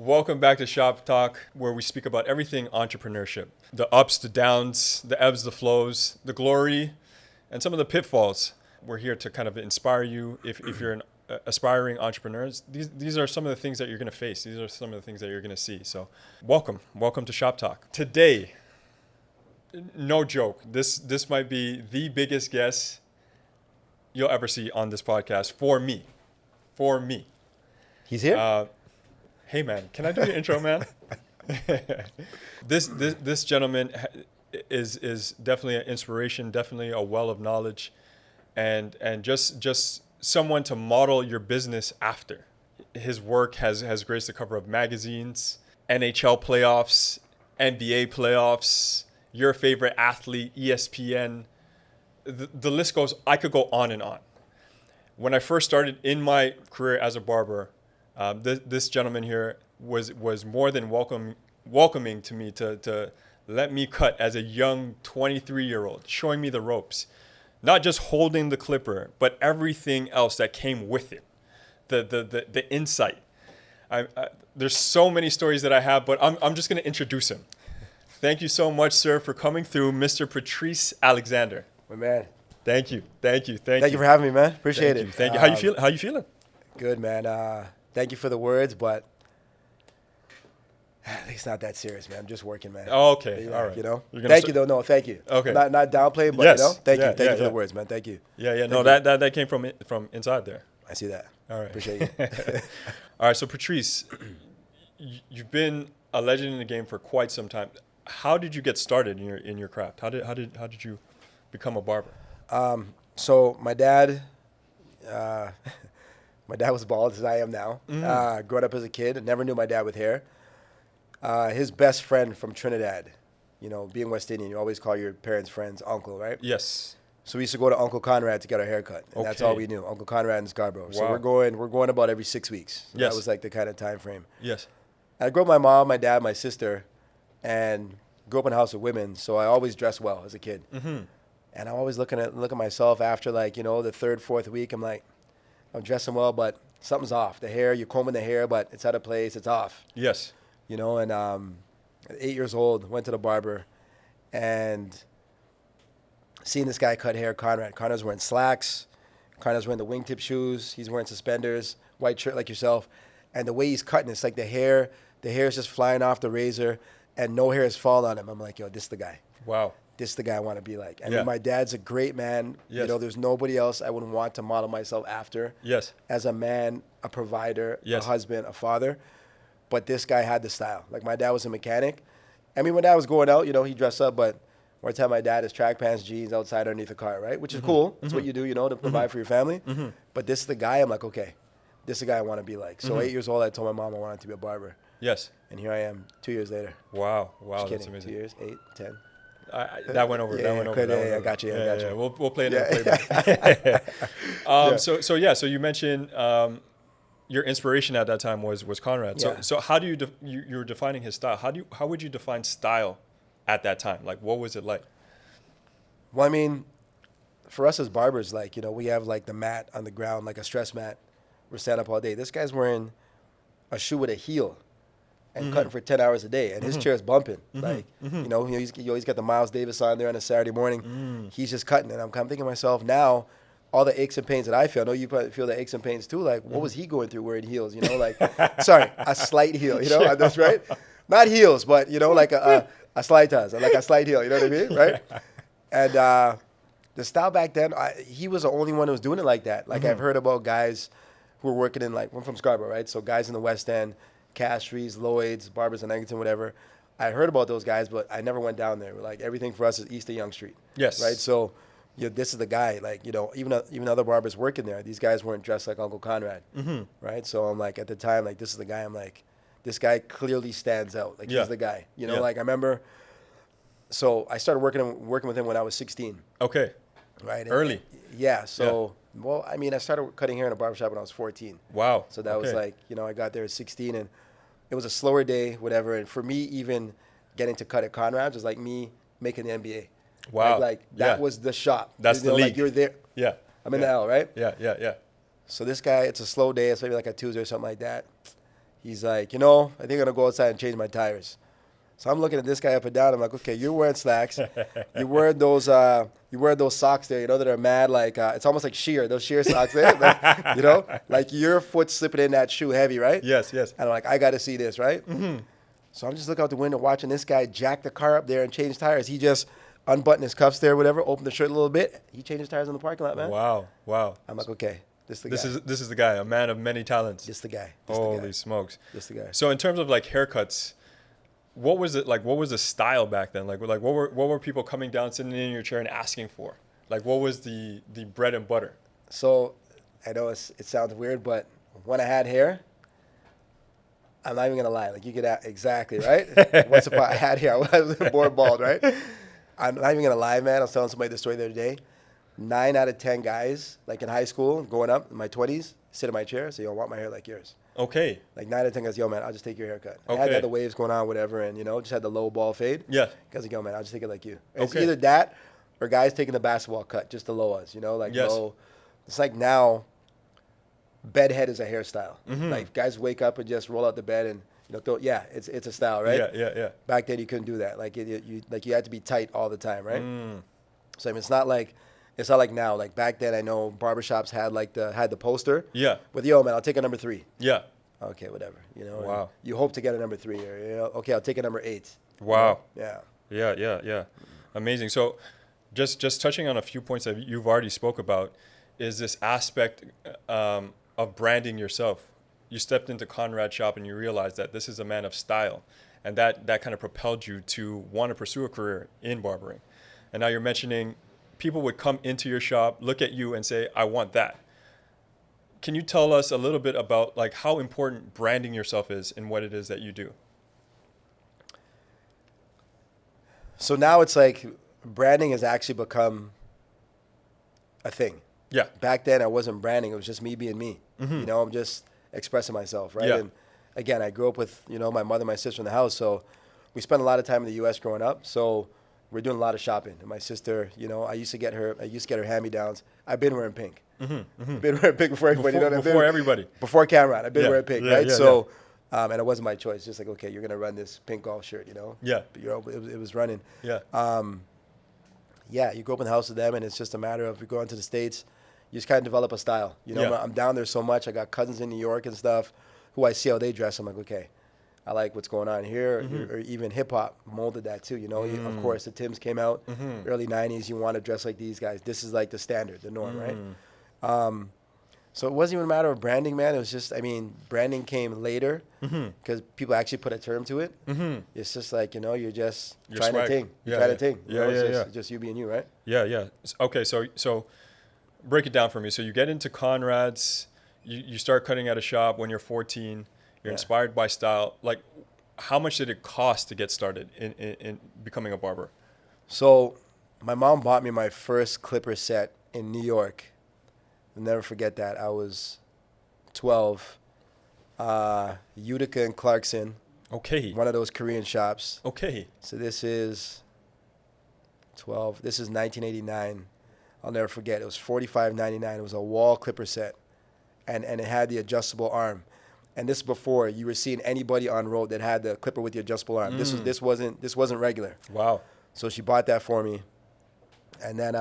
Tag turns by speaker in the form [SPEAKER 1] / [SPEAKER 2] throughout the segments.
[SPEAKER 1] Welcome back to Shop Talk, where we speak about everything entrepreneurship. The ups, the downs, the ebbs, the flows, the glory, and some of the pitfalls. We're here to kind of inspire you if you're an aspiring entrepreneur. These are some of the things that you're going to face. These are some of the things that you're going to see. So welcome to Shop Talk. Today, no joke, this might be the biggest guest you'll ever see on this podcast for me.
[SPEAKER 2] He's here?
[SPEAKER 1] Hey man, can I do your intro, man? This gentleman is definitely an inspiration, definitely a well of knowledge, and just someone to model your business after. His work has graced the cover of magazines, NHL playoffs, NBA playoffs, your favorite athlete, ESPN. The list goes. I could go on and on. When I first started in my career as a barber, this gentleman here was more than welcoming to me to let me cut as a young 23-year-old, showing me the ropes, not just holding the clipper, but everything else that came with it, the insight. There's so many stories that I have, but I'm just going to introduce him. Thank you so much, sir, for coming through, Mr. Patrice Alexander.
[SPEAKER 2] My man.
[SPEAKER 1] Thank you
[SPEAKER 2] Thank you for having me, man. Appreciate it.
[SPEAKER 1] Thank you. How you feeling?
[SPEAKER 2] Good, man. Thank you for the words, but it's not that serious, man. I'm just working, man.
[SPEAKER 1] Oh, okay. All right.
[SPEAKER 2] You know? Thank you, though. No, thank you.
[SPEAKER 1] Okay.
[SPEAKER 2] Not downplay, but,
[SPEAKER 1] yes.
[SPEAKER 2] you know? Thank you for the words, man. Thank you.
[SPEAKER 1] Yeah. No, that came from inside there.
[SPEAKER 2] I see that.
[SPEAKER 1] All right.
[SPEAKER 2] Appreciate you.
[SPEAKER 1] All right. So, Patrice, you've been a legend in the game for quite some time. How did you get started in your craft? How did you become a barber?
[SPEAKER 2] So my dad was bald as I am now. Growing up as a kid, never knew my dad with hair. His best friend from Trinidad, being West Indian, you always call your parents' friends uncle, right?
[SPEAKER 1] Yes.
[SPEAKER 2] So we used to go to Uncle Conrad to get our haircut, and that's all we knew. Uncle Conrad in Scarborough. Wow. So we're going about every 6 weeks. So
[SPEAKER 1] yes.
[SPEAKER 2] That was like the kind of time frame.
[SPEAKER 1] Yes.
[SPEAKER 2] I grew up with my mom, my dad, my sister, and grew up in a house of women. So I always dressed well as a kid. Mm-hmm. And I'm always looking at myself after the third, fourth week. I'm like, I'm dressing well, but something's off. The hair, you're combing the hair, but it's out of place. It's off.
[SPEAKER 1] Yes.
[SPEAKER 2] And at 8 years old, went to the barber and seeing this guy cut hair, Conrad. Conrad's wearing slacks. Conrad's wearing the wingtip shoes. He's wearing suspenders, white shirt like yourself. And the way he's cutting, it's like the hair is just flying off the razor and no hair is falling on him. I'm like, yo, this is the guy.
[SPEAKER 1] Wow.
[SPEAKER 2] This is the guy I want to be like. I mean, my dad's a great man.
[SPEAKER 1] Yes.
[SPEAKER 2] There's nobody else I would want to model myself after.
[SPEAKER 1] Yes.
[SPEAKER 2] As a man, a provider,
[SPEAKER 1] yes.
[SPEAKER 2] a husband, a father. But this guy had the style. Like, my dad was a mechanic. I mean, when dad was going out, he dressed up, but one time my dad is track pants, jeans, outside underneath the car, right? Which is cool. That's what you do, to provide for your family. Mm-hmm. But this is the guy, I'm like, okay, this is the guy I want to be like. So 8 years old, I told my mom I wanted to be a barber.
[SPEAKER 1] Yes.
[SPEAKER 2] And here I am 2 years later.
[SPEAKER 1] Wow,
[SPEAKER 2] Just
[SPEAKER 1] that's
[SPEAKER 2] kidding.
[SPEAKER 1] amazing.
[SPEAKER 2] 2 years, 8, 10.
[SPEAKER 1] That went over.
[SPEAKER 2] I got you.
[SPEAKER 1] We'll play it in the playback. So you mentioned your inspiration at that time was Conrad. So how do you're defining his style? How would you define style at that time? Like, what was it like?
[SPEAKER 2] Well, I mean, for us as barbers, we have the mat on the ground, like a stress mat. We're standing up all day. This guy's wearing a shoe with a heel and cutting for 10 hours a day, and his chair's bumping. He's got the Miles Davis on there on a Saturday morning. He's just cutting, and I'm thinking to myself now, all the aches and pains that I feel. I know you probably feel the aches and pains too. Like, what was he going through wearing heels? Sorry, a slight heel. That's right. Not heels, but like a slight toes, like a slight heel. You know what I mean, right? And the style back then, he was the only one who was doing it like that. Like I've heard about guys who were working in we're from Scarborough, right? So guys in the West End, Castries, Lloyd's, Barbers in Eglinton, whatever. I heard about those guys, but I never went down there. Everything for us is east of Yonge Street.
[SPEAKER 1] Yes.
[SPEAKER 2] Right. So. This is the guy, even other barbers working there, these guys weren't dressed like Uncle Conrad, right? So I'm like, at the time, this is the guy. I'm like, this guy clearly stands out. He's the guy, I remember. So I started working with him when I was 16.
[SPEAKER 1] Okay.
[SPEAKER 2] Right.
[SPEAKER 1] Early.
[SPEAKER 2] Well, I mean, I started cutting hair in a barbershop when I was 14.
[SPEAKER 1] Wow.
[SPEAKER 2] So that was I got there at 16, and it was a slower day, whatever. And for me, even getting to cut at Conrad's was like me making the NBA.
[SPEAKER 1] Wow.
[SPEAKER 2] That was the shop.
[SPEAKER 1] That's the league.
[SPEAKER 2] You're there.
[SPEAKER 1] Yeah.
[SPEAKER 2] I'm in the L, right?
[SPEAKER 1] Yeah.
[SPEAKER 2] So this guy, it's a slow day. It's maybe like a Tuesday or something like that. He's like, you know, I think I'm gonna go outside and change my tires. So I'm looking at this guy up and down. I'm like, okay, you're wearing slacks. You're wearing those socks there, you know, that are mad, like, it's almost like sheer, those sheer socks there. Like, you know, like your foot slipping in that shoe heavy, right?
[SPEAKER 1] Yes, yes.
[SPEAKER 2] And I'm like, I got to see this, right? So I'm just looking out the window watching this guy jack the car up there and change tires. He just unbuttoned his cuffs there, whatever, opened the shirt a little bit. He changed his tires in the parking lot, man.
[SPEAKER 1] Wow, wow.
[SPEAKER 2] I'm like, okay, this is the guy.
[SPEAKER 1] This is the guy, a man of many talents.
[SPEAKER 2] This the guy.
[SPEAKER 1] Holy smokes.
[SPEAKER 2] This the guy.
[SPEAKER 1] So in terms of like haircuts, what was it like? What was the style back then? Like what were people coming down, sitting in your chair and asking for? Like what was the bread and butter?
[SPEAKER 2] So I know it sounds weird, but when I had hair, I'm not even gonna lie. Like you could exactly right. Once upon I had hair, I was born bald, right? I'm not even gonna lie, man. I was telling somebody this story the other day. 9 out of 10 guys, like in high school, growing up in my 20s, sit in my chair, say, "Yo, I want my hair like yours."
[SPEAKER 1] Okay.
[SPEAKER 2] Like 9 out of 10 guys, "Yo, man, I'll just take your haircut."
[SPEAKER 1] Okay.
[SPEAKER 2] I had the waves going on, whatever, and you know, just had the low ball fade.
[SPEAKER 1] Yeah.
[SPEAKER 2] Guys like, "Yo, man, I'll just take it like you." It's
[SPEAKER 1] Okay.
[SPEAKER 2] either that or guys taking the basketball cut, just the low ones, you know, like
[SPEAKER 1] Yes.
[SPEAKER 2] low. It's like now, bedhead is a hairstyle.
[SPEAKER 1] Mm-hmm.
[SPEAKER 2] Like guys wake up and just roll out the bed and you know, it's a style, right?
[SPEAKER 1] Yeah.
[SPEAKER 2] Back then you couldn't do that. Like you had to be tight all the time, right? So I mean, it's not like now. Like back then, I know barbershops had the poster.
[SPEAKER 1] Yeah.
[SPEAKER 2] With, "Yo, man, I'll take a number 3.
[SPEAKER 1] Yeah.
[SPEAKER 2] Okay, whatever. You know.
[SPEAKER 1] Wow.
[SPEAKER 2] You hope to get a number 3, or you know, okay, I'll take a number 8.
[SPEAKER 1] Wow.
[SPEAKER 2] You know?
[SPEAKER 1] Yeah. Amazing. So just touching on a few points that you've already spoke about is this aspect of branding yourself. You stepped into Conrad's shop and you realized that this is a man of style, and that kind of propelled you to want to pursue a career in barbering. And now you're mentioning people would come into your shop, look at you and say, "I want that." Can you tell us a little bit about like how important branding yourself is in what it is that you do?
[SPEAKER 2] So now it's like branding has actually become a thing.
[SPEAKER 1] Yeah.
[SPEAKER 2] Back then, I wasn't branding. It was just me being me. You know, I'm just expressing myself, right?
[SPEAKER 1] Yeah.
[SPEAKER 2] And again, I grew up with, you know, my mother, my sister in the house. So we spent a lot of time in the U.S. growing up. So we're doing a lot of shopping. And my sister, you know, I used to get her hand-me-downs. I've been wearing pink. I've been wearing pink before everybody.
[SPEAKER 1] Before everybody.
[SPEAKER 2] Before Conrad, I've been wearing pink, right?
[SPEAKER 1] Yeah,
[SPEAKER 2] so, and it wasn't my choice. Just like, okay, you're going to run this pink golf shirt, you know?
[SPEAKER 1] Yeah.
[SPEAKER 2] But, you know, it was running.
[SPEAKER 1] Yeah.
[SPEAKER 2] Yeah, you grow up in the house with them, and it's just a matter of, you go into the States, you just kind of develop a style. You know,
[SPEAKER 1] Yeah.
[SPEAKER 2] I'm down there so much. I got cousins in New York and stuff who I see how they dress. I'm like, okay, I like what's going on here. Or even hip-hop molded that too, you know. Of course, the Timbs came out, early 90s. You want to dress like these guys. This is like the standard, the norm, right? So it wasn't even a matter of branding, man. It was just, I mean, branding came later because people actually put a term to it. It's just like, you know, you're trying to ting.
[SPEAKER 1] Yeah,
[SPEAKER 2] trying to ting. You know,
[SPEAKER 1] it's
[SPEAKER 2] just you being you, right?
[SPEAKER 1] Yeah. Okay, so break it down for me. So you get into Conrad's, you start cutting at a shop when you're 14. You're inspired by style. Like, how much did it cost to get started in becoming a barber?
[SPEAKER 2] So my mom bought me my first clipper set in New York. I'll never forget that. I was 12. Utica and Clarkson.
[SPEAKER 1] Okay.
[SPEAKER 2] One of those Korean shops.
[SPEAKER 1] Okay.
[SPEAKER 2] So this is 12. This is 1989. I'll never forget. It was $45.99. It was a wall clipper set, and it had the adjustable arm. And this is before you were seeing anybody on road that had the clipper with the adjustable arm. This wasn't regular.
[SPEAKER 1] Wow.
[SPEAKER 2] So she bought that for me, and then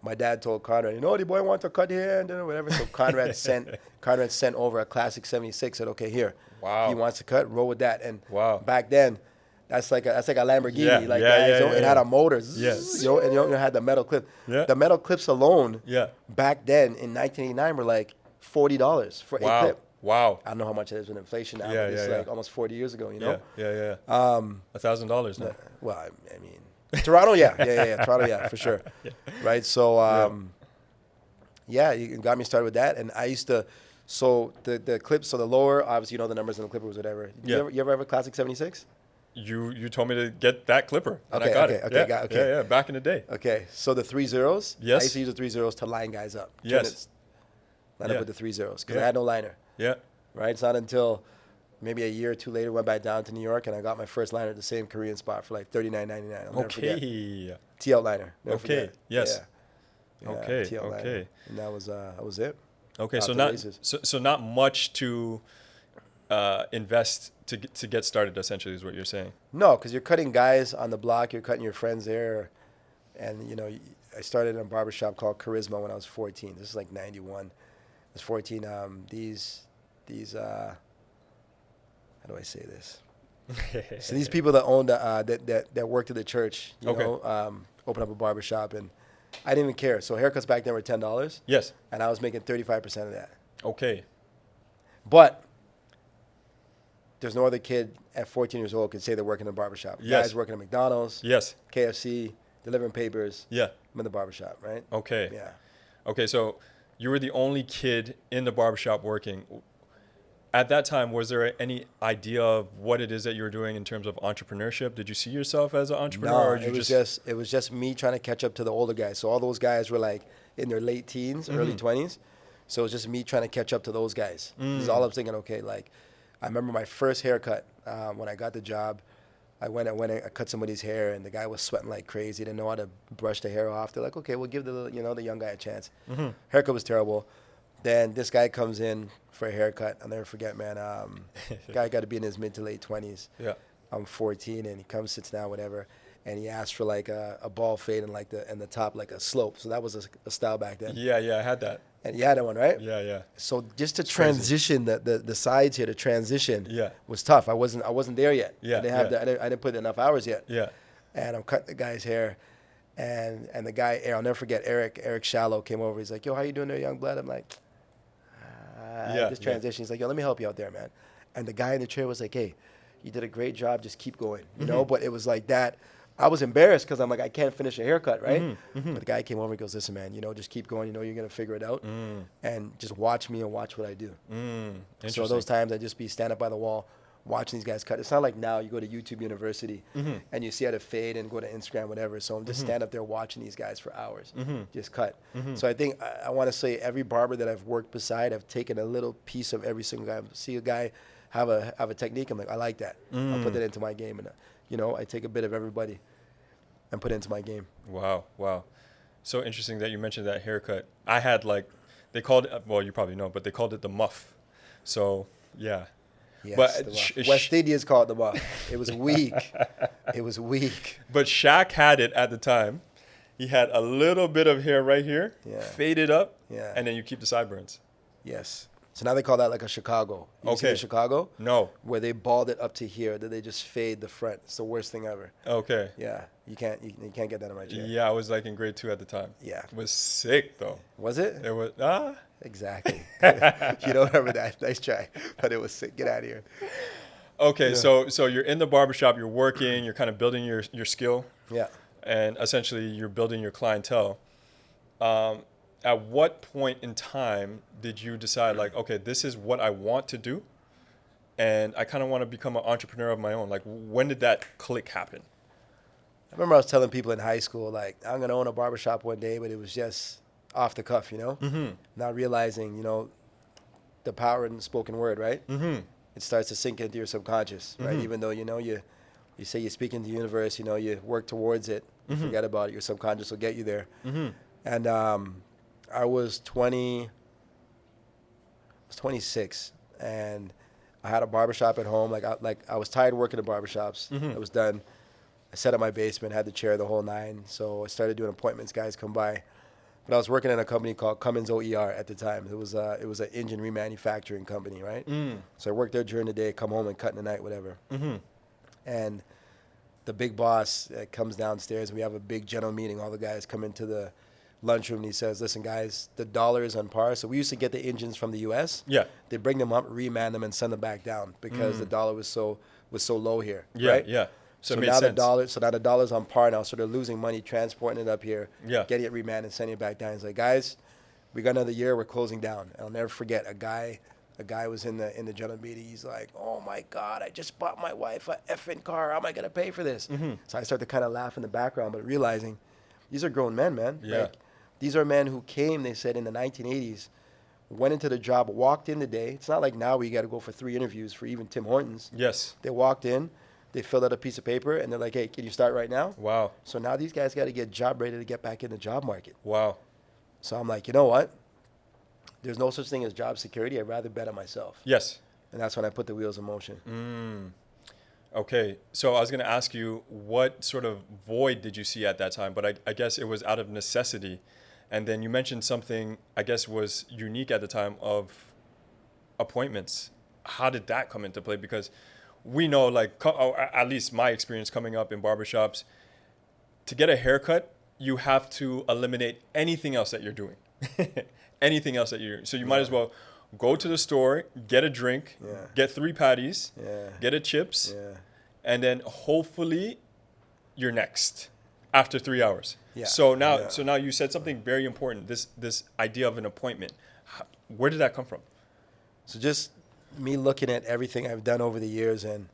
[SPEAKER 2] my dad told Conrad, you know, the boy wants to cut here and whatever. So Conrad sent over a classic '76. Said, okay, here.
[SPEAKER 1] Wow.
[SPEAKER 2] He wants to cut. Roll with that. And
[SPEAKER 1] Wow.
[SPEAKER 2] back then, that's like a Lamborghini.
[SPEAKER 1] Yeah.
[SPEAKER 2] It had a motor.
[SPEAKER 1] Yes.
[SPEAKER 2] You know, and it had the metal clip.
[SPEAKER 1] Yeah.
[SPEAKER 2] The metal clips alone.
[SPEAKER 1] Yeah.
[SPEAKER 2] Back then in 1989 were like $40 for a clip.
[SPEAKER 1] Wow.
[SPEAKER 2] I don't know how much it is with inflation now.
[SPEAKER 1] Yeah,
[SPEAKER 2] but it's
[SPEAKER 1] yeah,
[SPEAKER 2] like almost 40 years ago. You know.
[SPEAKER 1] Yeah. $1,000 now.
[SPEAKER 2] Well, I mean, Toronto, yeah, Toronto, for sure. Right. So, you got me started with that, and I used to. So the clips, so the lower, obviously, you know the numbers on the clippers, whatever.
[SPEAKER 1] Yeah.
[SPEAKER 2] You ever have a classic '76?
[SPEAKER 1] You told me to get that clipper, and
[SPEAKER 2] Okay,
[SPEAKER 1] I got
[SPEAKER 2] okay,
[SPEAKER 1] it.
[SPEAKER 2] okay.
[SPEAKER 1] Yeah. Back in the day.
[SPEAKER 2] Okay, so the 3 zeros.
[SPEAKER 1] Yes.
[SPEAKER 2] I used to use the 3 zeros to line guys up.
[SPEAKER 1] Yes.
[SPEAKER 2] Line up with the 3 zeros because
[SPEAKER 1] Yeah.
[SPEAKER 2] I had no liner.
[SPEAKER 1] Yeah.
[SPEAKER 2] Right. It's not until maybe a year or two later went back down to New York and I got my first liner at the same Korean spot for like $39.99. I'll never forget.
[SPEAKER 1] Okay.
[SPEAKER 2] TL liner. Never
[SPEAKER 1] Okay.
[SPEAKER 2] forget.
[SPEAKER 1] Yes.
[SPEAKER 2] Yeah,
[SPEAKER 1] Okay.
[SPEAKER 2] TL liner. And that was it.
[SPEAKER 1] Okay.
[SPEAKER 2] Off
[SPEAKER 1] So
[SPEAKER 2] the
[SPEAKER 1] not
[SPEAKER 2] races.
[SPEAKER 1] so not much to invest to get started, essentially, is what you're saying.
[SPEAKER 2] No, because you're cutting guys on the block, you're cutting your friends there. And, I started in a barbershop called Charisma when I was 14. This is like 91. I was 14. These how do I say this? So these people that owned, that worked at the church, opened up a barbershop, and I didn't even care. So haircuts back then were $10.
[SPEAKER 1] Yes.
[SPEAKER 2] And I was making 35% of that.
[SPEAKER 1] Okay.
[SPEAKER 2] But there's no other kid at 14 years old could say they're working in a barbershop.
[SPEAKER 1] Yes.
[SPEAKER 2] Guys working at McDonald's,
[SPEAKER 1] Yes.
[SPEAKER 2] KFC, delivering papers.
[SPEAKER 1] Yeah.
[SPEAKER 2] I'm in the barbershop, right?
[SPEAKER 1] Okay.
[SPEAKER 2] Yeah.
[SPEAKER 1] Okay, so you were the only kid in the barbershop working. At that time, was there any idea of what it is that you were doing in terms of entrepreneurship? Did you see yourself as an entrepreneur?
[SPEAKER 2] No,
[SPEAKER 1] or
[SPEAKER 2] it was just me trying to catch up to the older guys. So all those guys were like in their late teens, early 20s. So it was just me trying to catch up to those guys. Because all I was thinking, okay, like I remember my first haircut when I got the job. I cut somebody's hair, and the guy was sweating like crazy. Didn't know how to brush the hair off. They're like, okay, we'll give the young guy a chance. Haircut was terrible. Then this guy comes in for a haircut. I'll never forget, man. Guy got to be in his mid to late 20s.
[SPEAKER 1] Yeah.
[SPEAKER 2] I'm 14, and he comes, sits down, whatever, and he asked for like a ball fade and like the top like a slope. So that was a style back then.
[SPEAKER 1] Yeah, I had that.
[SPEAKER 2] And you had that one, right?
[SPEAKER 1] Yeah.
[SPEAKER 2] So just to transition the sides here, to transition was tough. I wasn't there yet.
[SPEAKER 1] Yeah.
[SPEAKER 2] I didn't put enough hours yet.
[SPEAKER 1] Yeah.
[SPEAKER 2] And I'm cutting the guy's hair, and the guy, I'll never forget, Eric Shallow came over. He's like, yo, how you doing there, young blood? I'm like, this transition. He's like, yo, let me help you out there, man. And the guy in the chair was like, hey, you did a great job. Just keep going, you know. But it was like that. I was embarrassed because I'm like, I can't finish a haircut, right? But the guy came over and goes, listen, man, just keep going. You're going to figure it out. And just watch me and watch what I do. So those times I just be stand up by the wall, watching these guys cut. It's not like now you go to YouTube University and you see how to fade and go to Instagram, whatever. So I'm just stand up there watching these guys for hours, just cut. So I think I want to say every barber that I've worked beside, I've taken a little piece of every single guy. See a guy have a technique, I'm like, I like that. I'll put that into my game. And I take a bit of everybody and put it into my game.
[SPEAKER 1] Wow. So interesting that you mentioned that haircut. I had they called it, well, you probably know, but they called it the muff. So, yeah.
[SPEAKER 2] Yes,
[SPEAKER 1] but
[SPEAKER 2] West Indians call it the muff. It was weak.
[SPEAKER 1] But Shaq had it at the time. He had a little bit of hair right here, faded up, and then you keep the sideburns.
[SPEAKER 2] Yes. So now they call that like a Chicago. You see Chicago?
[SPEAKER 1] No.
[SPEAKER 2] Where they bald it up to here, that they just fade the front. It's the worst thing ever.
[SPEAKER 1] Okay.
[SPEAKER 2] Yeah. You can't get that in my chair.
[SPEAKER 1] Yeah, I was like in grade 2 at the time.
[SPEAKER 2] Yeah.
[SPEAKER 1] It was sick though.
[SPEAKER 2] Was it?
[SPEAKER 1] It was
[SPEAKER 2] Exactly. You don't remember that. Nice try. But it was sick. Get out of here.
[SPEAKER 1] Okay, so you're in the barbershop, you're working, you're kind of building your skill.
[SPEAKER 2] Yeah.
[SPEAKER 1] And essentially you're building your clientele. At what point in time did you decide like, okay, this is what I want to do, and I kind of want to become an entrepreneur of my own? Like, when did that click happen?
[SPEAKER 2] I remember I was telling people in high school, like, I'm going to own a barbershop one day, but it was just off the cuff, Not realizing, the power in the spoken word, right? It starts to sink into your subconscious, right? Even though, you say you speak into the universe, you work towards it, you forget about it, your subconscious will get you there. And I was 26, and I had a barbershop at home. I was tired of working at barbershops. I was done. I set up my basement, had the chair, the whole nine. So I started doing appointments. Guys come by. But I was working in a company called Cummins OER at the time. It was an engine remanufacturing company, right? So I worked there during the day, come home and cut in the night, whatever. And the big boss comes downstairs. We have a big general meeting. All the guys come into the lunchroom, and he says, listen, guys, the dollar is on par. So we used to get the engines from the U.S.
[SPEAKER 1] Yeah.
[SPEAKER 2] They bring them up, reman them, and send them back down because the dollar was so low here.
[SPEAKER 1] Yeah,
[SPEAKER 2] right?
[SPEAKER 1] yeah.
[SPEAKER 2] So now the dollar's on par now. So they're losing money transporting it up here, getting it remanded and sending it back down. He's like, guys, we got another year. We're closing down. And I'll never forget a guy was in the general meeting. He's like, oh my God, I just bought my wife a effing car. How am I gonna pay for this? So I started to kind of laugh in the background, but realizing these are grown men, man.
[SPEAKER 1] Yeah.
[SPEAKER 2] Like, these are men who came, they said, in the 1980s, went into the job, walked in the day. It's not like now where you got to go for 3 interviews for even Tim Hortons.
[SPEAKER 1] Yes.
[SPEAKER 2] They walked in, they filled out a piece of paper, and they're like, hey, can you start right now?
[SPEAKER 1] Wow.
[SPEAKER 2] So now these guys got to get job ready to get back in the job market.
[SPEAKER 1] Wow.
[SPEAKER 2] So I'm like, you know what? There's no such thing as job security. I'd rather bet on myself.
[SPEAKER 1] Yes.
[SPEAKER 2] And that's when I put the wheels in motion.
[SPEAKER 1] Okay, so I was going to ask you, what sort of void did you see at that time? But I guess it was out of necessity. And then you mentioned something, I guess, was unique at the time of appointments. How did that come into play? Because we know, like, or at least my experience coming up in barbershops, to get a haircut, you have to eliminate anything else that you're doing. Anything else that you're doing. So you might as well go to the store, get a drink, get 3 patties, get a chips, and then hopefully you're next after 3 hours.
[SPEAKER 2] Yeah.
[SPEAKER 1] So now you said something very important. This idea of an appointment. Where did that come from?
[SPEAKER 2] So just me looking at everything I've done over the years and,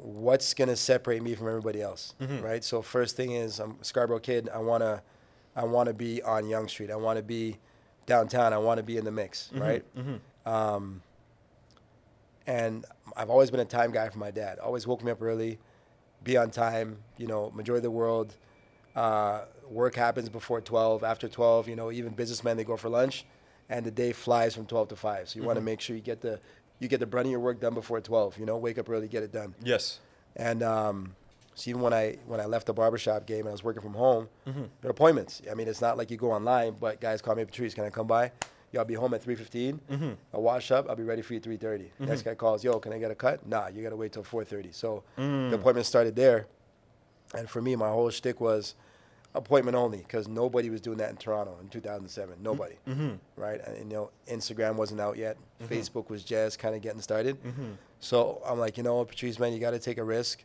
[SPEAKER 2] what's going to separate me from everybody else, right? So first thing is, I'm a Scarborough kid. I want to be on Yonge Street. I want to be downtown. I want to be in the mix, right? And I've always been a time guy for my dad. Always woke me up early, be on time, majority of the world. Work happens before 12, after 12, even businessmen, they go for lunch, and the day flies from 12 to 5. So you want to make sure you get the brunt of your work done before 12, wake up early, get it done.
[SPEAKER 1] Yes.
[SPEAKER 2] And so even when I left the barbershop game and I was working from home, there are appointments. I mean, it's not like you go online, but guys call me, Patrice, can I come by? Yo, I'll be home at 3:15. I'll wash up. I'll be ready for you at 3:30. Next guy calls, yo, can I get a cut? Nah, you got to wait till 4:30. So the appointment started there. And for me, my whole shtick was appointment only, because nobody was doing that in Toronto in 2007. Nobody, right? And Instagram wasn't out yet. Facebook was just kind of getting started. So I'm like, Patrice, man, you got to take a risk.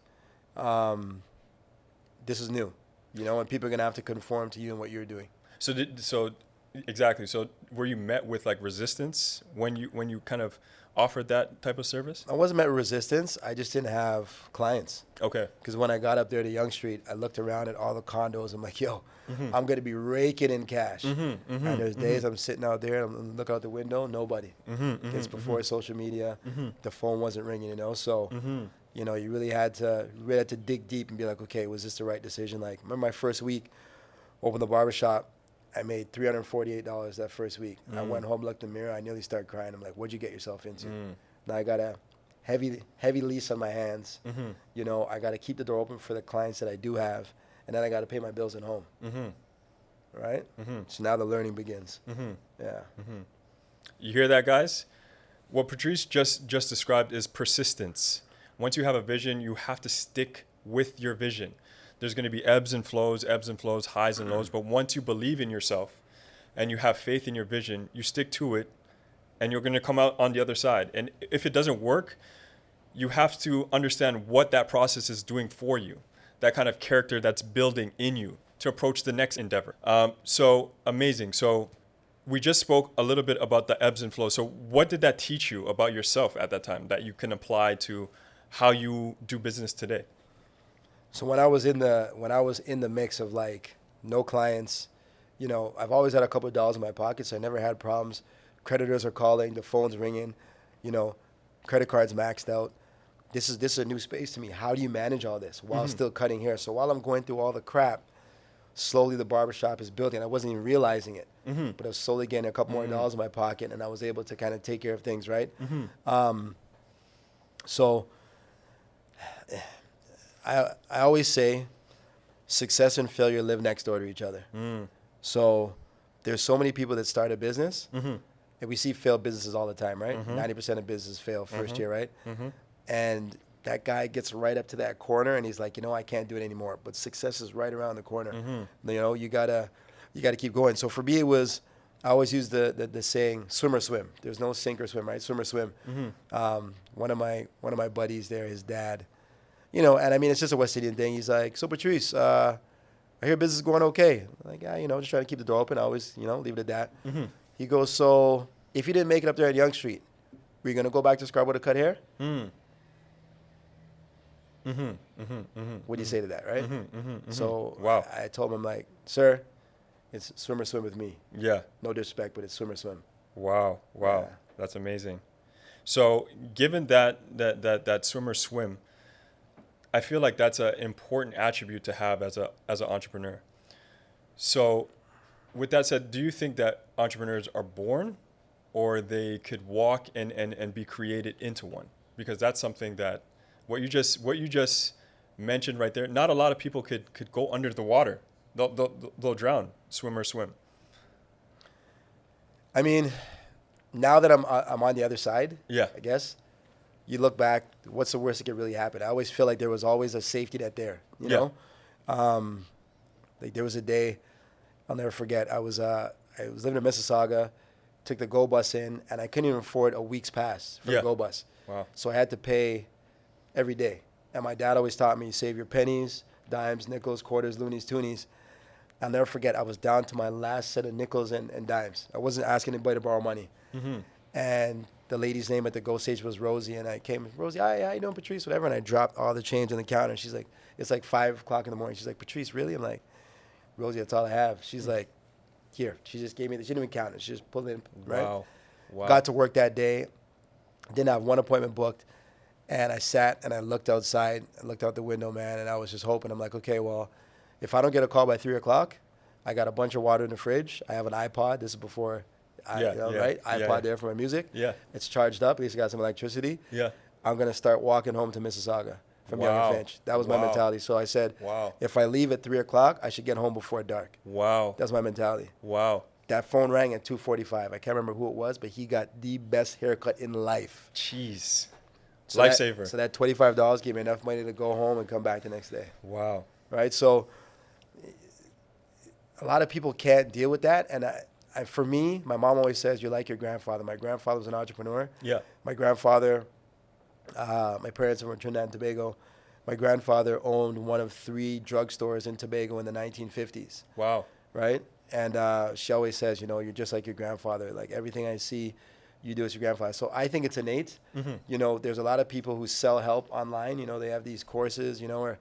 [SPEAKER 2] This is new, and people are gonna have to conform to you and what you're doing.
[SPEAKER 1] Exactly. So were you met with like resistance when you kind of offered that type of service?
[SPEAKER 2] I wasn't met with resistance. I just didn't have clients.
[SPEAKER 1] Okay.
[SPEAKER 2] Because when I got up there to Yonge Street, I looked around at all the condos. I'm like, yo, I'm going to be raking in cash. And there's days I'm sitting out there, I'm looking out the window, nobody. It's before social media. The phone wasn't ringing, So, you really had to dig deep and be like, okay, was this the right decision? Like, remember my first week, opened the barbershop. I made $348 that first week. I went home, looked in the mirror. I nearly started crying. I'm like, what'd you get yourself into? Now I got a heavy lease on my hands. I got to keep the door open for the clients that I do have. And then I got to pay my bills at home. Right? So now the learning begins. Yeah.
[SPEAKER 1] You hear that, guys? What Patrice just described is persistence. Once you have a vision, you have to stick with your vision. There's going to be ebbs and flows, highs and lows. But once you believe in yourself and you have faith in your vision, you stick to it and you're going to come out on the other side. And if it doesn't work, you have to understand what that process is doing for you, that kind of character that's building in you to approach the next endeavor. So amazing. So we just spoke a little bit about the ebbs and flows. So what did that teach you about yourself at that time that you can apply to how you do business today?
[SPEAKER 2] So when I was in the mix of like no clients, I've always had a couple of dollars in my pocket, so I never had problems. Creditors are calling, the phone's ringing, credit cards maxed out. This is a new space to me. How do you manage all this while still cutting hair? So while I'm going through all the crap, slowly the barbershop is building. I wasn't even realizing it, but I was slowly getting a couple more dollars in my pocket, and I was able to kind of take care of things, right? So I always say success and failure live next door to each other. So there's so many people that start a business, and we see failed businesses all the time, right? 90% of businesses fail first year, right? And that guy gets right up to that corner, and he's like, I can't do it anymore. But success is right around the corner. You gotta keep going. So for me, I always use the saying, swim or swim. There's no sink or swim, right? Swim or swim. One of my buddies there, his dad, and I mean, it's just a West Indian thing. He's like, so Patrice, I hear business is going okay. I'm like, yeah, just trying to keep the door open. I always, leave it at that. He goes, so if you didn't make it up there at Yonge Street, were you going to go back to Scarborough to cut hair? What do you say to that, right? So
[SPEAKER 1] wow.
[SPEAKER 2] I told him, like, sir, it's swim or swim with me.
[SPEAKER 1] Yeah.
[SPEAKER 2] No disrespect, but it's swim or swim.
[SPEAKER 1] Wow.
[SPEAKER 2] Yeah.
[SPEAKER 1] That's amazing. So given that swim or swim, I feel like that's an important attribute to have as an entrepreneur. So with that said, do you think that entrepreneurs are born or they could walk and be created into one. Because that's something that what you just mentioned right there, not a lot of people could go under the water. They'll drown, swim or swim.
[SPEAKER 2] I mean, now that I'm on the other side,
[SPEAKER 1] Yeah.
[SPEAKER 2] I guess, you look back, what's the worst that could really happen? I always feel like there was always a safety net there, you know? Like there was a day, I'll never forget, I was living in Mississauga, took the GO bus in, and I couldn't even afford a week's pass for the GO bus.
[SPEAKER 1] Wow.
[SPEAKER 2] So I had to pay every day. And my dad always taught me, save your pennies, dimes, nickels, quarters, loonies, toonies. I'll never forget, I was down to my last set of nickels and dimes. I wasn't asking anybody to borrow money.
[SPEAKER 1] Mm-hmm.
[SPEAKER 2] And the lady's name at the GO station was Rosie, and I came, Rosie, hi, how you doing, Patrice, whatever, and I dropped all the change on the counter, and she's like, it's like 5 o'clock in the morning. She's like, Patrice, really? I'm like, Rosie, that's all I have. She's like, here. She just gave me, she didn't even count it. She just pulled it in, right?
[SPEAKER 1] Wow.
[SPEAKER 2] Got to work that day, didn't have one appointment booked, and I sat and I looked outside, I looked out the window, man, and I was just hoping. I'm like, okay, well, if I don't get a call by 3 o'clock, I got a bunch of water in the fridge. I have an iPod. This is before, right? iPod there for my music.
[SPEAKER 1] Yeah.
[SPEAKER 2] It's charged up. At least I got some electricity.
[SPEAKER 1] Yeah.
[SPEAKER 2] I'm going to start walking home to Mississauga from Yonge Finch. That was my mentality. So I said, if I leave at 3 o'clock, I should get home before dark.
[SPEAKER 1] Wow.
[SPEAKER 2] That's my mentality.
[SPEAKER 1] Wow.
[SPEAKER 2] That phone rang at 2:45. I can't remember who it was, but he got the best haircut in life.
[SPEAKER 1] Jeez.
[SPEAKER 2] So
[SPEAKER 1] Lifesaver.
[SPEAKER 2] So that $25 gave me enough money to go home and come back the next day.
[SPEAKER 1] Wow.
[SPEAKER 2] Right? So a lot of people can't deal with that. And for me, my mom always says, you're like your grandfather. My grandfather was an entrepreneur.
[SPEAKER 1] Yeah.
[SPEAKER 2] My grandfather, my parents were from Trinidad and Tobago. My grandfather owned one of 3 drugstores in Tobago in the 1950s.
[SPEAKER 1] Wow.
[SPEAKER 2] Right? And she always says, you're just like your grandfather. Like everything I see, you do as your grandfather. So I think it's innate. Mm-hmm. There's a lot of people who sell help online. They have these courses, or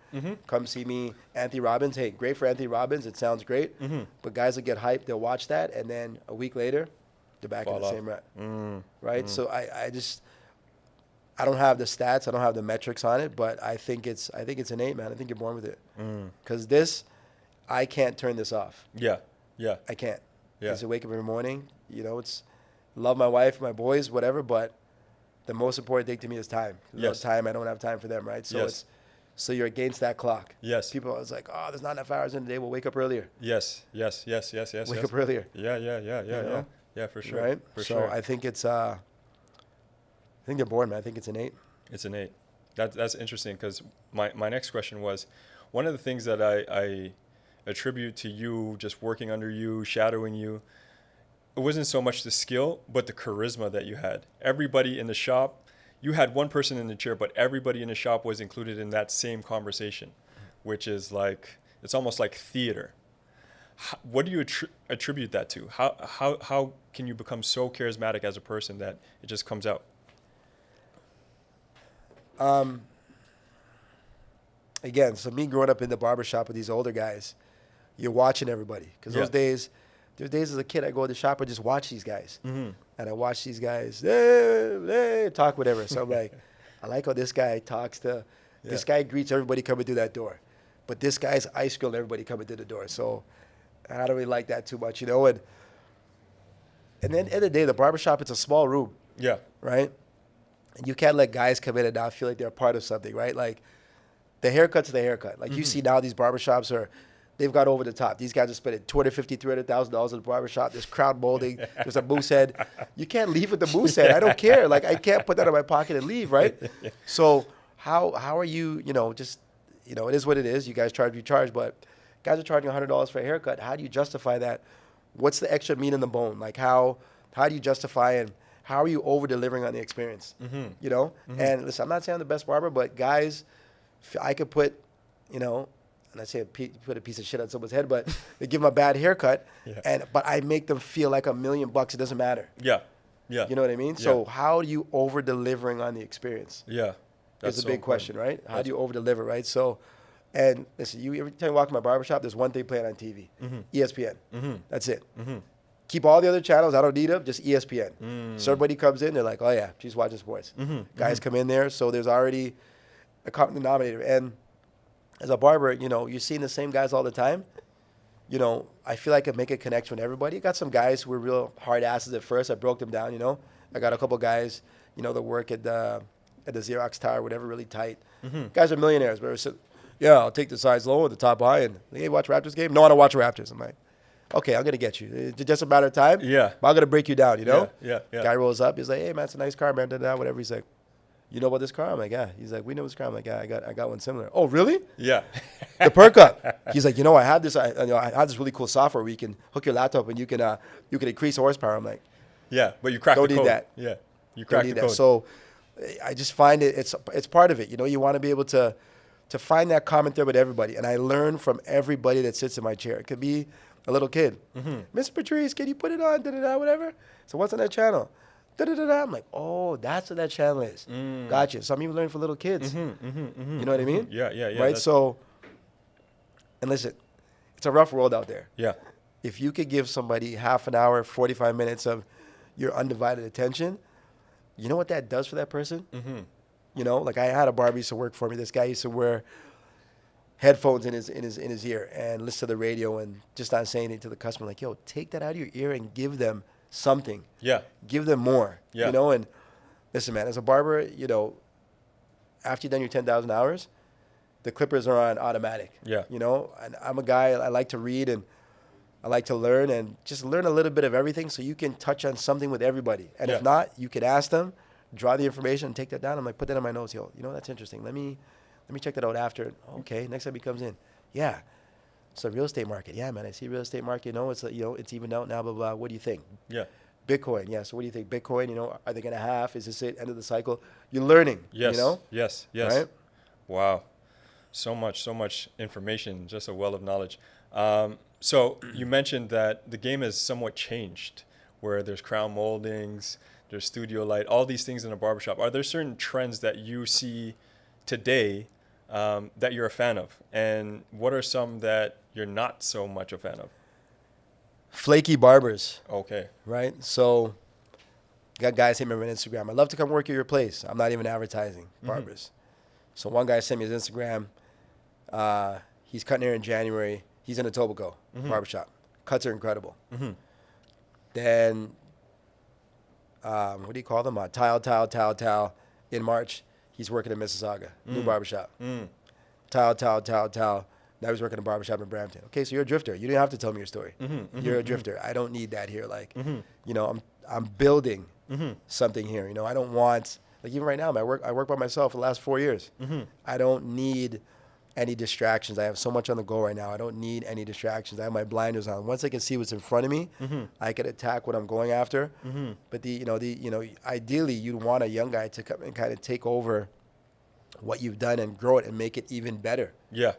[SPEAKER 2] come see me, Anthony Robbins. Hey, great for Anthony Robbins. It sounds great. Mm-hmm. But guys will get hyped. They'll watch that. And then a week later, they're back in the same rut. Right? Mm. So I don't have the stats. I don't have the metrics on it. But I think it's innate, man. I think you're born with it. Because I can't turn this off.
[SPEAKER 1] Yeah. Yeah.
[SPEAKER 2] I can't.
[SPEAKER 1] Yeah.
[SPEAKER 2] Because I wake up every morning, it's love my wife, my boys, whatever, but the most important thing to me is time. Without time, I don't have time for them, right? So so you're against that clock.
[SPEAKER 1] Yes.
[SPEAKER 2] People are always like, oh, there's not enough hours in the day. We'll wake up earlier.
[SPEAKER 1] Yes.
[SPEAKER 2] Wake up earlier.
[SPEAKER 1] Yeah. Yeah, for sure.
[SPEAKER 2] Right?
[SPEAKER 1] For
[SPEAKER 2] so
[SPEAKER 1] sure.
[SPEAKER 2] I think I think they're born, man. I think it's innate.
[SPEAKER 1] It's innate. That's interesting because my next question was, one of the things that I attribute to you just working under you, shadowing you, it wasn't so much the skill, but the charisma that you had. Everybody in the shop, you had one person in the chair, but everybody in the shop was included in that same conversation, which is like, it's almost like theater. What do you attribute that to? How can you become so charismatic as a person that it just comes out?
[SPEAKER 2] Again, so me growing up in the barbershop with these older guys, you're watching everybody. Because there's days as a kid, I go to the shop and just watch these guys. Mm-hmm. And I watch these guys, hey, talk whatever. So I'm like, I like how this guy talks to, this guy greets everybody coming through that door. But this guy's ice grilling everybody coming through the door. So I don't really like that too much, And then at the end of the day, the barbershop, it's a small room.
[SPEAKER 1] Yeah.
[SPEAKER 2] Right? And you can't let guys come in and now feel like they're a part of something, right? Like, the haircut's the haircut. Like, you see now these barbershops they've got over the top. These guys are spending $250,000, $300,000 at the barbershop. There's crowd molding. There's a moose head. You can't leave with the moose head. I don't care. Like, I can't put that in my pocket and leave, right? So how are you, it is what it is. You guys charge, but guys are charging $100 for a haircut. How do you justify that? What's the extra meat in the bone? Like, how do you justify and how are you over-delivering on the experience? And listen, I'm not saying I'm the best barber, but guys, I could put, and I say put a piece of shit on someone's head, but they give them a bad haircut, but I make them feel like $1 million. It doesn't matter.
[SPEAKER 1] Yeah.
[SPEAKER 2] You know what I mean? Yeah. So how do you over-delivering on the experience?
[SPEAKER 1] Yeah.
[SPEAKER 2] That's a big question, right? How do you over-deliver, right? So, and listen, every time you walk in my barbershop, there's one thing playing on TV, ESPN. That's it. Keep all the other channels. I don't need them. Just ESPN. So everybody comes in, they're like, oh yeah, she's watching sports. Guys come in there, so there's already a common denominator. And as a barber, you're seeing the same guys all the time. you know, I feel I could make a connection with everybody. I got some guys who were real hard asses at first. I broke them down, you know. I got a couple guys, you know, that work at the Xerox tower, whatever, really tight. Guys are millionaires, but said, yeah, I'll take the sides low and the top high. And hey, watch Raptors game? No, I don't watch Raptors. I'm like, okay, I'm going to get you. It's just a matter of time.
[SPEAKER 1] Yeah.
[SPEAKER 2] But I'm going to break you down, you know?
[SPEAKER 1] Yeah.
[SPEAKER 2] Guy rolls up. He's like, hey, man, it's a nice car, man. Whatever. He's like, you know about this car? I'm like, yeah. He's like, we know this car. I'm like, yeah, I got one similar. Oh, really?
[SPEAKER 1] Yeah.
[SPEAKER 2] The perk up. He's like, you know, I have this really cool software where you can hook your laptop and you can increase horsepower. I'm like,
[SPEAKER 1] yeah, but you crack the code.
[SPEAKER 2] Don't need that.
[SPEAKER 1] Yeah, you crack the code.
[SPEAKER 2] So I just find it's part of it. You know, you want to be able to find that common thread with everybody. And I learn from everybody that sits in my chair. It could be a little kid. Mr. Patrice, can you put it on? Da-da-da, whatever. So what's on that channel? Da-da-da-da. I'm like, oh, that's what that channel is. Gotcha. So I'm even learning for little kids. You know what I mean?
[SPEAKER 1] Yeah.
[SPEAKER 2] Right? So, and listen, it's a rough world out there.
[SPEAKER 1] Yeah.
[SPEAKER 2] If you could give somebody half an hour, 45 minutes of your undivided attention, you know what that does for that person? You know, like I had a barber used to work for me. This guy used to wear headphones in his ear and listen to the radio and just not saying anything to the customer. Like, yo, take that out of your ear and give them something.
[SPEAKER 1] Yeah.
[SPEAKER 2] Give them more.
[SPEAKER 1] Yeah.
[SPEAKER 2] You know, and listen, man, as a barber, you know, after you've done your 10,000 hours, the clippers are on automatic.
[SPEAKER 1] Yeah.
[SPEAKER 2] You know, and I'm a guy, I like to read and I like to learn and just learn a little bit of everything so you can touch on something with everybody. And if not, you could ask them, draw the information and take that down. I'm like, put that in my notes. Yo, you know, that's interesting. Let me check that out after. Okay, next time he comes in. Yeah. It's the real estate market. Yeah, man, I see real estate market. It's even out now, blah, blah, blah. What do you think? Yeah. Bitcoin. Yeah, so what do you think? Bitcoin, you know, are they going to half? Is this it? End of the cycle? You're learning,
[SPEAKER 1] yes.
[SPEAKER 2] You know?
[SPEAKER 1] Yes.
[SPEAKER 2] Right?
[SPEAKER 1] Wow. So much information, just a well of knowledge. So you mentioned that the game has somewhat changed, where there's crown moldings, there's studio light, all these things in a barbershop. Are there certain trends that you see today that you're a fan of? And what are some that you're not so much a fan of?
[SPEAKER 2] Flaky barbers.
[SPEAKER 1] Okay.
[SPEAKER 2] Right? So got guys hit me on Instagram. I'd love to come work at your place. I'm not even advertising barbers. So one guy sent me his Instagram. He's cutting hair in January. He's in Etobicoke barbershop. Cuts are incredible. Then, what do you call them? Tile. In March, he's working in Mississauga. New barbershop. Tile. Now he's working in a barbershop in Brampton. Okay, so you're a drifter. You didn't have to tell me your story. You're a drifter. I don't need that here. Like, you know, I'm building something here. You know, I don't want, like even right now, I work by myself for the last 4 years. I don't need any distractions. I have so much on the go right now. I don't need any distractions. I have my blinders on. Once I can see what's in front of me, I can attack what I'm going after. But ideally, you'd want a young guy to come and kind of take over what you've done and grow it and make it even better. Yeah.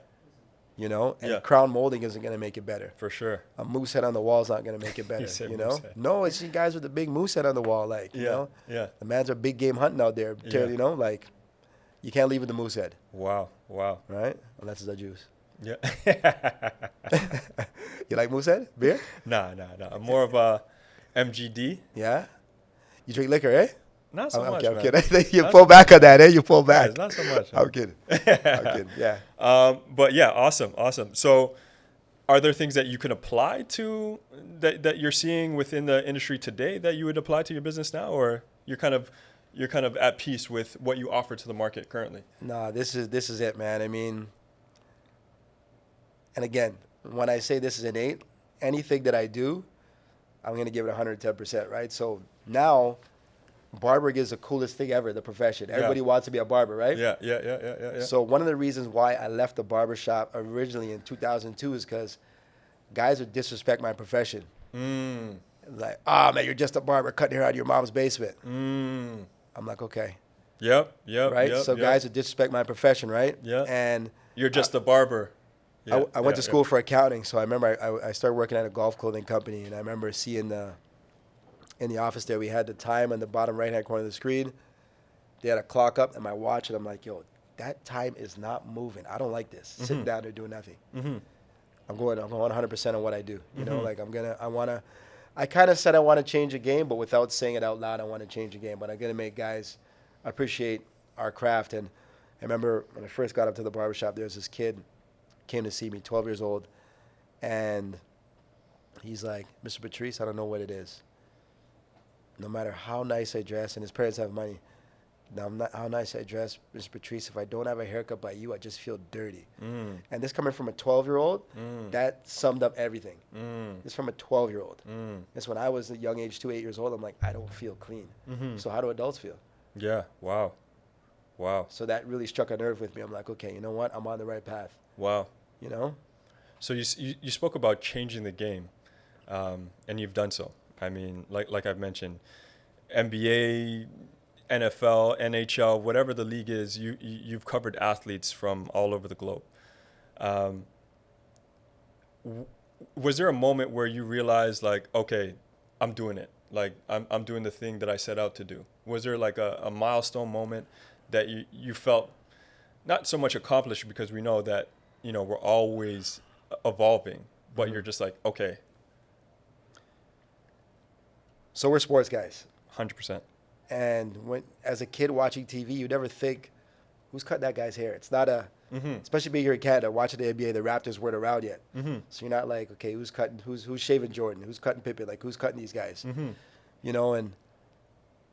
[SPEAKER 2] You know, and crown molding isn't going to make it better. For sure. A moose head on the wall is not going to make it better. You know? No, it's you guys with the big moose head on the wall, like, you know? Yeah. The man's a big game hunting out there, you know? Like, you can't leave with the moose head. Wow. Right? Unless it's a juice. Yeah. You like moose head? Beer? Nah. I'm more of a MGD. Yeah? You drink liquor, eh? Not so much, I'm kidding. You pull back on that, eh? You pull back. Not so much. I'm kidding. Yeah.
[SPEAKER 1] But yeah, awesome. So are there things that you can apply to that you're seeing within the industry today that you would apply to your business now, or you're kind of at peace with what you offer to the market currently? Nah, this is it, man. I mean, and again, when I say this is innate, anything that I do, I'm going to give it 110%, right? So now, barbering is the coolest thing ever, the profession. Everybody wants to be a barber, right? Yeah. So one of the reasons why I left the barbershop originally in 2002 is because guys would disrespect my profession. Like, man, you're just a barber cutting hair out of your mom's basement. I'm like, okay. Yep. Right? So guys would disrespect my profession, right? Yeah. And you're just a barber. I went to school for accounting, so I remember I started working at a golf clothing company, and I remember seeing in the office there, we had the time on the bottom right-hand corner of the screen. They had a clock up and my watch, and I'm like, yo, that time is not moving. I don't like this. Sitting down there doing nothing. I'm going 100% on what I do. You know, like I kind of said I want to change the game, but without saying it out loud, I want to change the game. But I'm going to make guys appreciate our craft. And I remember when I first got up to the barbershop, there was this kid came to see me, 12 years old,
[SPEAKER 2] And he's like, Mr. Patrice, I don't know what it is. No matter how nice I dress, and his parents have money. Now, how nice I dress, Mr. Patrice, if I don't have a haircut by you, I just feel dirty. And this coming from a 12-year-old, that summed up everything. This from a 12-year-old. This when I was a young age, 8 years old, I'm like, I don't feel clean. So how do adults feel?
[SPEAKER 1] Yeah. Wow. Wow.
[SPEAKER 2] So that really struck a nerve with me. I'm like, okay, you know what? I'm on the right path.
[SPEAKER 1] Wow.
[SPEAKER 2] You know?
[SPEAKER 1] So you spoke about changing the game, and you've done so. I mean, like I've mentioned, NBA, NFL, NHL, whatever the league is, you've covered athletes from all over the globe. Was there a moment where you realized, like, okay, I'm doing it, like I'm doing the thing that I set out to do? Was there like a milestone moment that you felt not so much accomplished, because we know that, you know, we're always evolving, but you're just like, okay.
[SPEAKER 2] So we're sports guys.
[SPEAKER 1] 100%.
[SPEAKER 2] And when, as a kid watching TV, you never think, who's cutting that guy's hair? It's not a, especially being here in Canada, watching the NBA, the Raptors weren't around yet. So you're not like, okay, who's shaving Jordan? Who's cutting Pippen? Like, who's cutting these guys? You know, and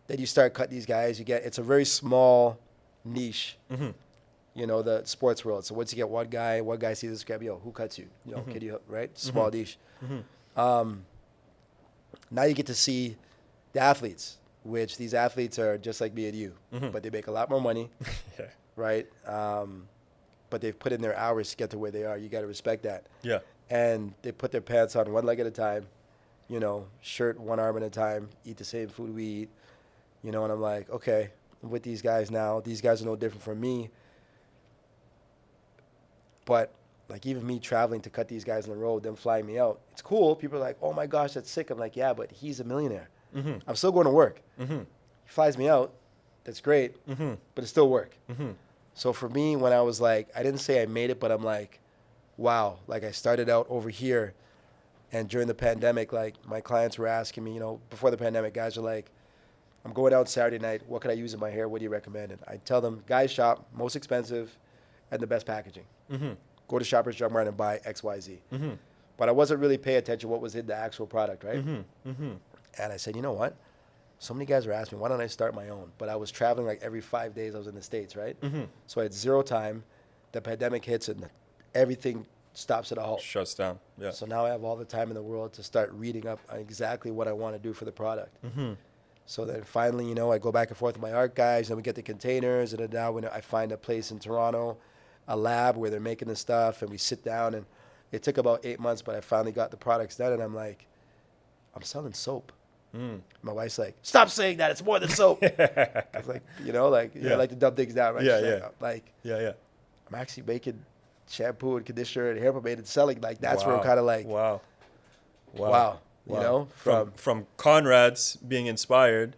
[SPEAKER 2] then you start cutting these guys. It's a very small niche, you know, the sports world. So once you get one guy sees this guy, yo, who cuts you? You know, kid, you, right? Small niche. Now you get to see the athletes, which these athletes are just like me and you, but they make a lot more money, right? But they've put in their hours to get to where they are. You got to respect that.
[SPEAKER 1] Yeah.
[SPEAKER 2] And they put their pants on one leg at a time, you know, shirt one arm at a time, eat the same food we eat, you know, and I'm like, okay, I'm with these guys now. These guys are no different from me. But like even me traveling to cut these guys on the road, them flying me out, it's cool. People are like, oh my gosh, that's sick. I'm like, yeah, but he's a millionaire. I'm still going to work. He flies me out. That's great, but it's still work. So for me, when I was like, I didn't say I made it, but I'm like, wow. Like I started out over here, and during the pandemic, like my clients were asking me, you know, before the pandemic, guys are like, I'm going out Saturday night. What can I use in my hair? What do you recommend? And I tell them, guys shop, most expensive, and the best packaging. Go to Shoppers Drug Mart and buy X, Y, Z. But I wasn't really paying attention to what was in the actual product, right? And I said, you know what? So many guys were asking me, why don't I start my own? But I was traveling like every 5 days. I was in the States, right? So I had zero time. The pandemic hits and everything stops at a halt.
[SPEAKER 1] Shuts down. Yeah.
[SPEAKER 2] So now I have all the time in the world to start reading up on exactly what I want to do for the product. So then finally, you know, I go back and forth with my art guys, and we get the containers, and then now when I find a place in Toronto, a lab where they're making the stuff, and we sit down, and it took about 8 months, but I finally got the products done, and I'm like, I'm selling soap. My wife's like, stop saying that, it's more than soap. I was like, you know, like, you know, like to dumb things down, right? Like, I'm actually making shampoo and conditioner and hair pomade and selling. Like, that's where I'm kind of like, wow. You know,
[SPEAKER 1] from Conrad's being inspired,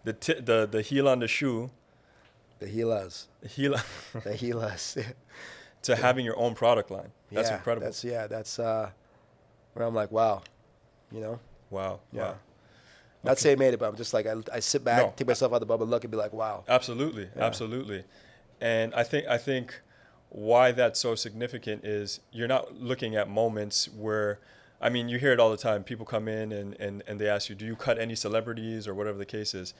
[SPEAKER 1] the heel on the shoe,
[SPEAKER 2] the heelers, the heelers,
[SPEAKER 1] to having your own product line. That's incredible.
[SPEAKER 2] That's where I'm like, wow, you know.
[SPEAKER 1] Wow.
[SPEAKER 2] Not saying made it, but I'm just like, I sit back, take myself out of the bubble, look and be like, wow.
[SPEAKER 1] Absolutely. And I think why that's so significant is you're not looking at moments where, I mean, you hear it all the time. People come in and they ask you, do you cut any celebrities or whatever the case is?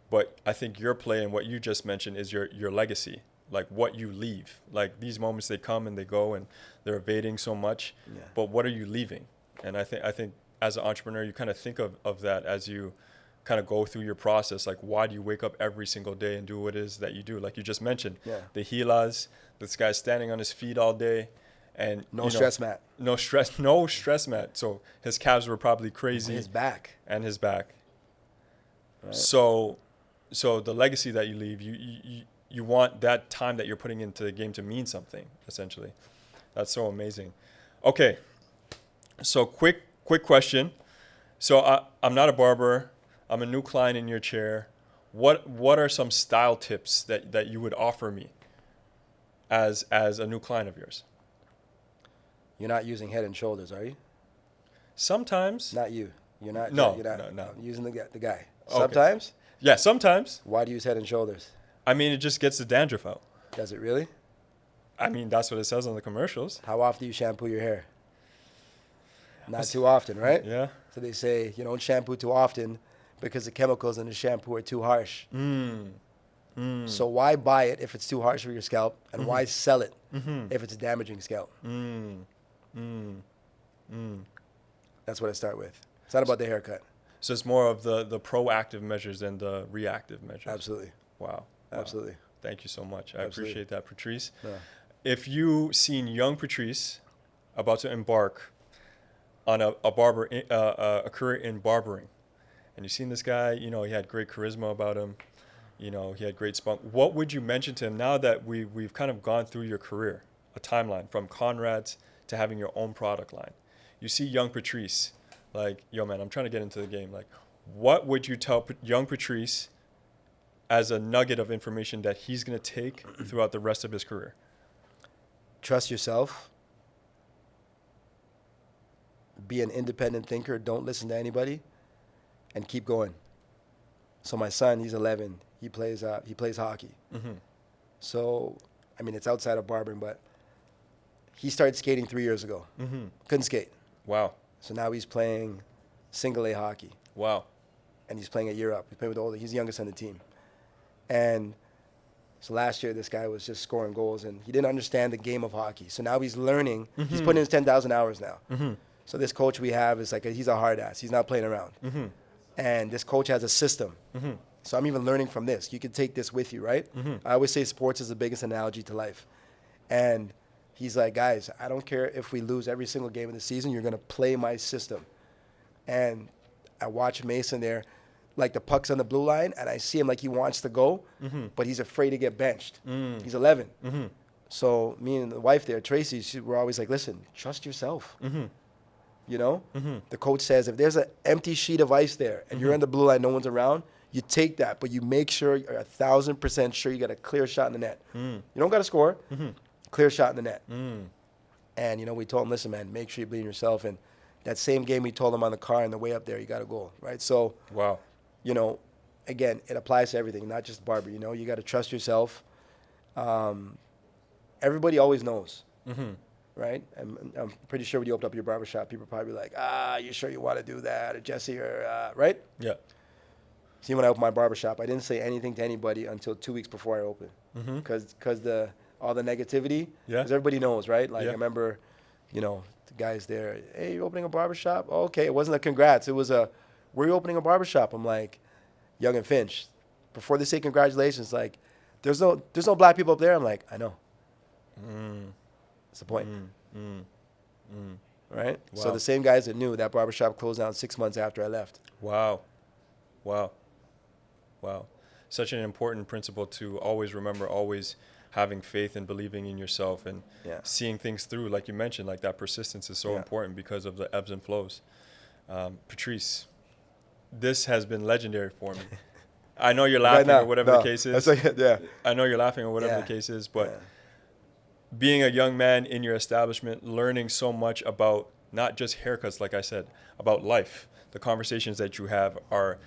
[SPEAKER 1] But I think your play and what you just mentioned is your legacy, like what you leave. Like these moments, they come and they go and they're evading so much. But what are you leaving? And I think as an entrepreneur, you kind of think of that as you kind of go through your process. Like, why do you wake up every single day and do what it is that you do? Like you just mentioned, the heelers, this guy's standing on his feet all day. And
[SPEAKER 2] no stress mat.
[SPEAKER 1] No stress mat. So his calves were probably crazy.
[SPEAKER 2] His back.
[SPEAKER 1] Right. So the legacy that you leave, you want that time that you're putting into the game to mean something, essentially. That's so amazing. Okay. So quick question. So I'm not a barber. I'm a new client in your chair. What are some style tips that you would offer me as a new client of yours?
[SPEAKER 2] You're not using Head and Shoulders, are you?
[SPEAKER 1] Sometimes.
[SPEAKER 2] Not you. You're not.
[SPEAKER 1] No.
[SPEAKER 2] I'm using the guy.
[SPEAKER 1] Okay.
[SPEAKER 2] Sometimes?
[SPEAKER 1] Yeah, sometimes.
[SPEAKER 2] Why do you use Head and Shoulders?
[SPEAKER 1] I mean, it just gets the dandruff out.
[SPEAKER 2] Does it really?
[SPEAKER 1] I mean, that's what it says on the commercials.
[SPEAKER 2] How often do you shampoo your hair? Not too often, right?
[SPEAKER 1] Yeah.
[SPEAKER 2] So they say you don't shampoo too often because the chemicals in the shampoo are too harsh. So why buy it if it's too harsh for your scalp, and why sell it if it's damaging scalp? That's what I start with. It's not about the haircut.
[SPEAKER 1] So it's more of the proactive measures than the reactive measures.
[SPEAKER 2] Absolutely.
[SPEAKER 1] Wow.
[SPEAKER 2] Absolutely.
[SPEAKER 1] Thank you so much. I
[SPEAKER 2] Absolutely.
[SPEAKER 1] appreciate that, Patrice.
[SPEAKER 2] Yeah.
[SPEAKER 1] If you seen young Patrice about to embark on a career in barbering, and you seen this guy, he had great charisma about him, he had great spunk, what would you mention to him now that we've kind of gone through your career, a timeline from Conrad's to having your own product line? You see young Patrice, like, yo, man, I'm trying to get into the game. Like, what would you tell young Patrice as a nugget of information that he's going to take throughout the rest of his career?
[SPEAKER 2] Trust yourself. Be an independent thinker. Don't listen to anybody, and keep going. So my son, he's 11. He plays hockey. So, I mean, it's outside of barbering, but he started skating 3 years ago. Couldn't skate.
[SPEAKER 1] Wow.
[SPEAKER 2] So now he's playing single A hockey.
[SPEAKER 1] Wow.
[SPEAKER 2] And he's playing a year up. He's playing with he's the youngest on the team. And so last year, this guy was just scoring goals, and he didn't understand the game of hockey. So now he's learning. He's putting in his 10,000 hours now. So this coach we have is like, he's a hard ass. He's not playing around. And this coach has a system. So I'm even learning from this. You can take this with you, right? I always say sports is the biggest analogy to life. And he's like, guys, I don't care if we lose every single game of the season. You're going to play my system. And I watch Mason there, like the puck's on the blue line, and I see him like he wants to go, but he's afraid to get benched. He's 11. So me and the wife there, Tracy, we're always like, listen, trust yourself. The coach says if there's an empty sheet of ice there and you're on the blue line, no one's around, you take that, but you make sure you're 1,000% sure you got a clear shot in the net. You don't got to score, clear shot in the net. And, we told him, listen, man, make sure you believe in yourself. And that same game we told him on the car on the way up there, you got to go, right? So,
[SPEAKER 1] wow.
[SPEAKER 2] Again, it applies to everything, not just barber. You got to trust yourself. Everybody always knows, right? I'm pretty sure when you open up your barbershop, people are probably like, you sure you want to do that? Or Jessie, or, right?
[SPEAKER 1] Yeah.
[SPEAKER 2] See, when I opened my barbershop, I didn't say anything to anybody until 2 weeks before I opened. Because all the negativity, because everybody knows, right? Like, I remember, the guys there, hey, you're opening a barbershop? Oh, okay, it wasn't a congrats. It was where you opening a barbershop? I'm like, Young and Finch. Before they say congratulations, like, there's no black people up there. I'm like, I know. That's the point. Right? Wow. So the same guys that knew, that barbershop closed down 6 months after I left.
[SPEAKER 1] Wow. Such an important principle to always remember, always having faith and believing in yourself and seeing things through. Like you mentioned, like that persistence is so important because of the ebbs and flows. Patrice, this has been legendary for me. I know you're laughing or whatever the case is. I know you're laughing or whatever the case is, but being a young man in your establishment, learning so much about not just haircuts, like I said, about life, the conversations that you have are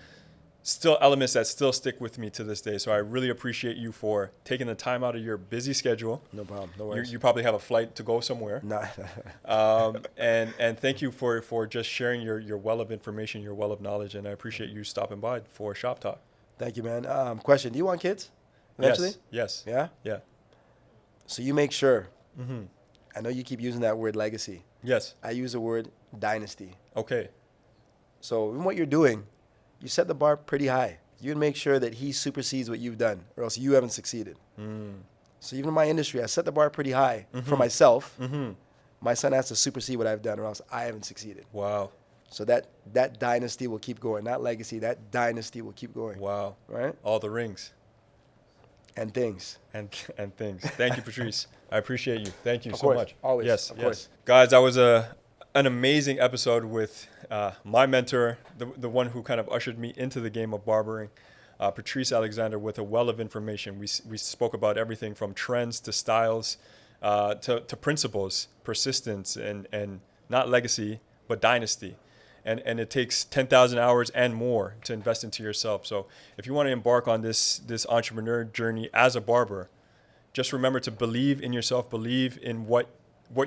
[SPEAKER 1] still elements that still stick with me to this day. So I really appreciate you for taking the time out of your busy schedule.
[SPEAKER 2] No problem. No worries.
[SPEAKER 1] You probably have a flight to go somewhere.
[SPEAKER 2] No.
[SPEAKER 1] And thank you for just sharing your well of information, your well of knowledge. And I appreciate you stopping by for Shop Talk.
[SPEAKER 2] Thank you, man. Question, do you want kids eventually?
[SPEAKER 1] Yes.
[SPEAKER 2] Yeah?
[SPEAKER 1] Yeah.
[SPEAKER 2] So you make sure. I know you keep using that word legacy.
[SPEAKER 1] Yes.
[SPEAKER 2] I use the word dynasty.
[SPEAKER 1] Okay.
[SPEAKER 2] So in what you're doing, you set the bar pretty high. You make sure that he supersedes what you've done, or else you haven't succeeded. So even in my industry, I set the bar pretty high for myself. My son has to supersede what I've done, or else I haven't succeeded.
[SPEAKER 1] Wow.
[SPEAKER 2] So that dynasty will keep going. Not legacy. That dynasty will keep going.
[SPEAKER 1] Wow.
[SPEAKER 2] Right?
[SPEAKER 1] All the rings.
[SPEAKER 2] And things.
[SPEAKER 1] And things. Thank you, Patrice. I appreciate you. Thank you so much.
[SPEAKER 2] Always.
[SPEAKER 1] Yes.
[SPEAKER 2] Of course.
[SPEAKER 1] Guys, that was an amazing episode with my mentor, the one who kind of ushered me into the game of barbering, Patrice Alexander, with a well of information. We spoke about everything from trends to styles to principles, persistence, and not legacy, but dynasty. And it takes 10,000 hours and more to invest into yourself. So if you want to embark on this entrepreneur journey as a barber, just remember to believe in yourself, believe in what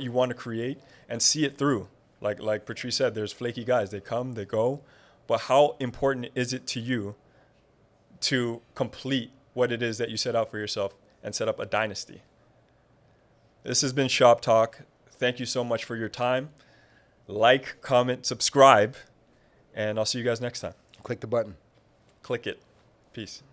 [SPEAKER 1] you want to create, and see it through. Like Patrice said, there's flaky guys. They come, they go. But how important is it to you to complete what it is that you set out for yourself and set up a dynasty? This has been Shop Talk. Thank you so much for your time. Like, comment, subscribe, and I'll see you guys next time.
[SPEAKER 2] Click the button.
[SPEAKER 1] Click it. Peace.